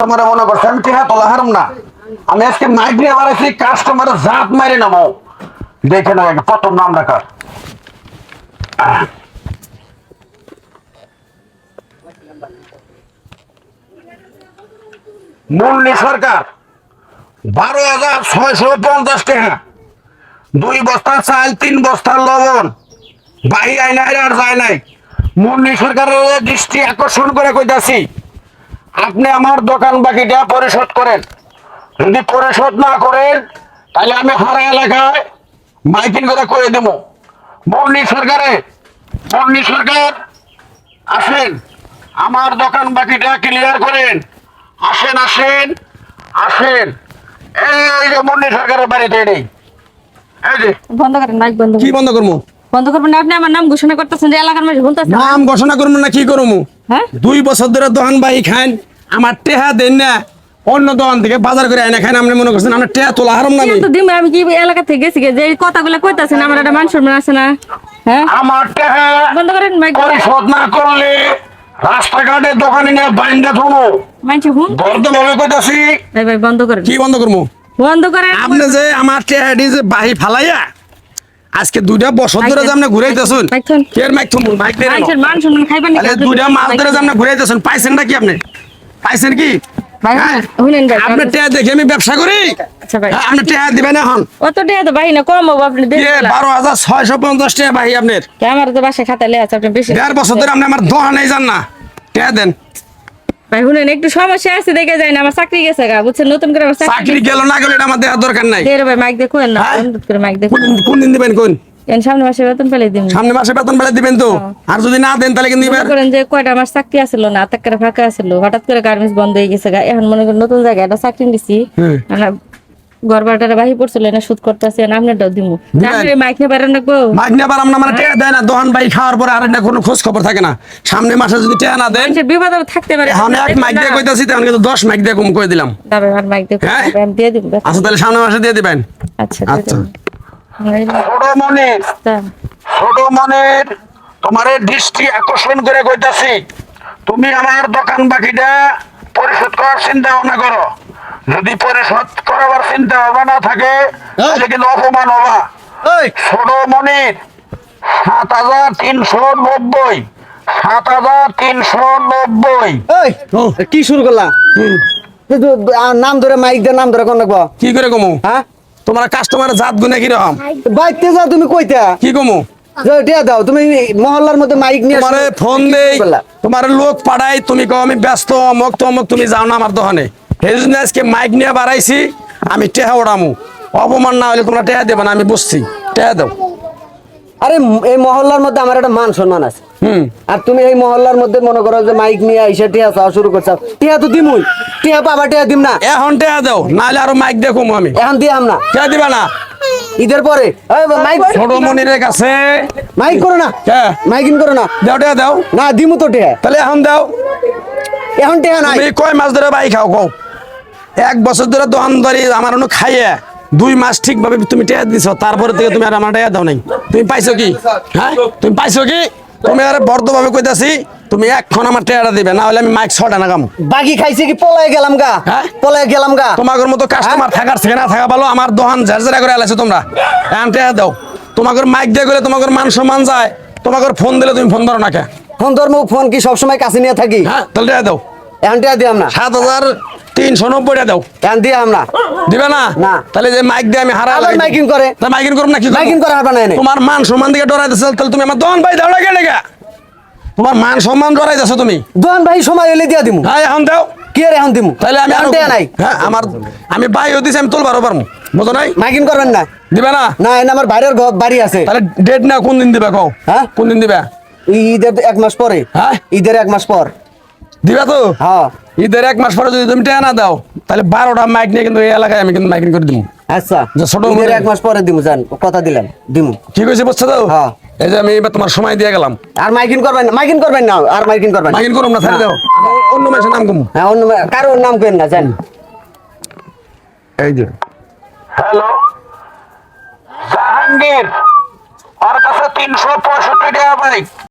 তোমার মনে করছে আমি টিহা তোলা হারম না। আমি আজকে মাইক নিয়ে আবার আছি, কাস্টমার জাত মারি নামো দেখে না প্রথম নাম ডাকার মুন্নি সরকার 12,650 টাকা, 2 বস্তা চাল, 3 বস্তা লবণ, বাহি আই নাই আর যায় নাই। মুন্নি সরকারের দৃষ্টি আকর্ষণ করে কইতাছি, আপনি আমার দোকান বাকিটা পরিশোধ করেন। যদি পরিশোধ না করেন তাহলে আমি হারা এলাকায় মাইকিং করে করে দেব। মুন্নি সরকার আসেন, আমার দোকান বাকিটা ক্লিয়ার করেন। আসেন আসেন আসেন। এই যে মুন্নি সরকারের বাড়িতে নেই, এই যে বন্ধ করেন, মাইক বন্ধ কি বন্ধ করবো? বন্ধ করবেন না। আপনি আমার নাম ঘোষণা করতেছেন যে এলাকার মানুষ শুনতেছে। নাম ঘোষণা করবো না কি করবো? হ্যাঁ 2 বছর ধরে দোকান বাহি খান, আমার টেহা দেন না, অন্য দোকান থেকে বাজার করে আইনা খান। আপনি মনে করছেন আমরা টেহা তোলা হারম না? তো দিম আমি কি এলাকা থেকে গেছি যে কথাগুলো কইতাছেন, আমার একটা মান সম্মান আছে না? হ্যাঁ আমার টাকা বন্ধ করেন মাইক। পরিশোধ না করলে রাস্তাঘাটে দোকানে নিয়ে বাইন্দা থমো। মানছি হুন বর্ধমানে কইতাছি। এই ভাই বন্ধ করেন, কি বন্ধ করবো? বন্ধ করেন। আপনি যে আমার টেহাডি যে বাহি ফালাইয়া আজকে 2 বছর ধরে যে আপনি ঘুরাইতেছেন, মাইক থুন। কের মাইক থুন, মাইক দেন। মানুষের মান সম্মান খাইবেন না। 2 মাস ধরে যে আপনি ঘুরাইতেছেন, পাইছেন নাকি? আপনি পাইছেন কি? ভাই শুনেন ভাই, আপনি টেহা দেখে আমি ব্যবসা করি? আচ্ছা ভাই আপনি টেহা দিবেন এখন? অত টাকা তো ভাই না কম হবে আপনি দেন। 12,650 টাকা বাহি আপনার। আমার তো বাসায় খাতালে আছে, আপনি বেশি 1.5 বছর ধরে আপনি আমার দোকানে যান না, টেহা দেন। ভাই শুনেন একটু সমস্যা আছে দেখে যায় না, আমার চাকরি গেছে গা বুঝছেন, নতুন করে আমার চাকরি গেল না গেল এটা আমার দেওয়ার দরকার নাই। দেড় ভাই মাইক দেখুন না, হ্যাঁ? অনুরোধ করে মাইক দেখুন। কোন দিন দিবেন? কোন সামনে মাসে বেতন পেলে দিন। সামনে মাসে বেতন বেলা দিবেন তো? আর যদি না দেন তাহলে কিন্তু মনে করেন যে কয়টা আমার চাকরি আছিল না, আত্মাক করে ফাঁকা আছিল, হঠাৎ করে গার্মেন্টস বন্ধ হয়ে গেছে গা। এখন মনে করেন নতুন জায়গায় একটা চাকরি নিছি, ঘর ভাড়াটা বাহি পড়ছিল না, সুদ করতেছে না, আপনার দাও দিমু। আপনি মাইক নিয়ে পারেন রাখবো, মাইক নেবার আমরা মানে টেয়া দেয় না, দোকান বাই খাওয়ার পরে আর একটা কোনো খোঁজ খবর থাকে না। সামনে মাসে যদি টেয়া না দেন, মানুষের বিপদ আপদ থাকতে পারে। এখন 1 মাইক দিয়ে কইতাছি, তখন কিন্তু 10 মাইক দিয়ে কম করে দিলাম। তবে আর মাইক দেখুন, হ্যাঁ? আমি দিয়ে দিব। আচ্ছা তাহলে সামনে মাসে দিয়ে দিবেন। আচ্ছা আচ্ছা। ছোট মনের তোমারে দৃষ্টি আকর্ষণ করে কইতাছি, তুমি আমার দোকান বাকিটা পরিশোধ করার চিন্তা ভাবনা করো। যদি পরিশোধ করার চিন্তা ভাবনা না থাকে তাহলে কিন্তু অপমান হবা। ছোট মনের 7,390, 7,390। কি শুরু করলা? নাম ধরে মাইক দিয়ে নাম ধরে কোন রাখবো? কি করে কমু? হ্যাঁ তোমার কাস্টমার জাত গুনে কিরকম? বাইতে যাও তুমি কইতা কি কমু? দিয়া দাও তুমি মহল্লার মধ্যে মাইক নিয়ে তোমারে ফোন দেই, তোমার লোক পাঠাই, তুমি কও আমি ব্যস্ত, অমুক তমুক, তুমি যাও না আমার দোকানে। এই জন্য আজকে মাইক নিয়ে বাড়াইছি, আমি টেহা ওড়ামু। অপমান না হলে তোমরা টেহা দেবে না, আমি বুঝছি। টেহা দাও। আরে এই মহল্লার মধ্যে আমার একটা মান সম্মান আছে। আর তুমি এই মহল্লার মধ্যে মনে করো যে মাইক নিয়ে আইসা টিয়া চাওয়া শুরু করছো। টিয়া তো দিমুই, টিয়া পাবা, টিয়া দিম না। এখন টেহা দাও, নাহলে আরো মাইক দেখুম আমি। এখন দিয়াম না, টেহা দিবা না? ঈদের পরে মাইক ছোট মনিরের কাছে মাইক করো না, মাইকিং করো না। দাও, টেহা দাও। না দিমু তো টিয়া, তাহলে এখন দাও। এখন টিয়া নাই। তুমি কয় মাস ধরে বাই খাও কও? 1 বছর ধরে দোকানদারি আমার অনু খাইয়ে 2 মাস ঠিকভাবে তুমি টেহা দিছো, তারপরে থেকে তুমি আর আমার টেহা দাও নাই। তুমি পাইছো কি? হ্যাঁ তুমি পাইছো কি? তুমি আর বর্ধভাবে কইতাছি, তুমি এখন আমার টেহাটা দিবে, না হলে আমি মাইক 6টা নাগাম। বাকি খাইছে কি পলায় গেলাম গা? হ্যাঁ পলায় গেলাম গা। তোমাদের মতো কাস্টমার থাকার থেকে না থাকা ভালো। আমার দোকান ঝাড়ঝাড়া করে আলাইছো তোমরা, এখন টেহা দাও। তোমাদের মাইক দিয়ে গেলে তোমাদের মান সম্মান যায়, তোমাদের ফোন দিলে তুমি ফোন ধরো না কে? ফোন ধর্ম ফোন কি সবসময় কাছে নিয়ে থাকি? হ্যাঁ তাহলে টেহা দাও। এখন টিয়া দিয়াম না। 7,390 দাও। এখন দিয়াম না। দিবে না? না। তাহলে যে মাইক দিয়ে আমি হারা আবার মাইকিং করে। তা মাইকিং করব না কি? মাইকিং করে হারবা না এনে। তোমার মান সম্মান দিকে ডরাইতেছ, তাহলে তুমি আমার দোকান ভাই দাও না কেন? তোমার মান সম্মান ডরাইতেছ তুমি। দোকান ভাই সময় এলে দিয়া দিমু। হ্যাঁ এখন দাও। কি আর এখন দিমু? তাহলে আমি এখন টিয়া নাই। হ্যাঁ আমি বাই হইতেছি, আমি তুলবারও পারবো, বুঝো নাই? মাইকিং করবেন না। দিবে না? না এনে আমার বাইরের বাড়ি আছে। তাহলে ডেট না কোন দিন দিবে কও? হ্যাঁ কোন দিন দিবে? ঈদের 1 মাস পরে। হ্যাঁ ঈদের 1 মাস পর দিবা তো? হ্যাঁ ঈদের 1 মাস পরে যদি তুমি টেয়া না দাও, তাহলে 12টা মাইক নিয়ে কিন্তু এই এলাকায় আমি কিন্তু মাইকিং করে দিব। আচ্ছা যে ছোট ঈদের 1 মাস পরে দিমু, জান কথা দিলাম দিমু। ঠিক হয়েছে, বুঝছো তো? হ্যাঁ। এই যে আমি এবার তোমার সময় দিয়ে গেলাম। আর মাইকিং করবেন না, মাইকিং করবেন না, আর মাইকিং করবেন না। মাইকিং করুম না, ছেড়ে দাও। অন্য মানুষের নাম কমু। হ্যাঁ অন্য কারোর নাম কেন না জান। এই যে হ্যালো জাহাঙ্গীর, ওর কাছে 365 টাকা বাইক।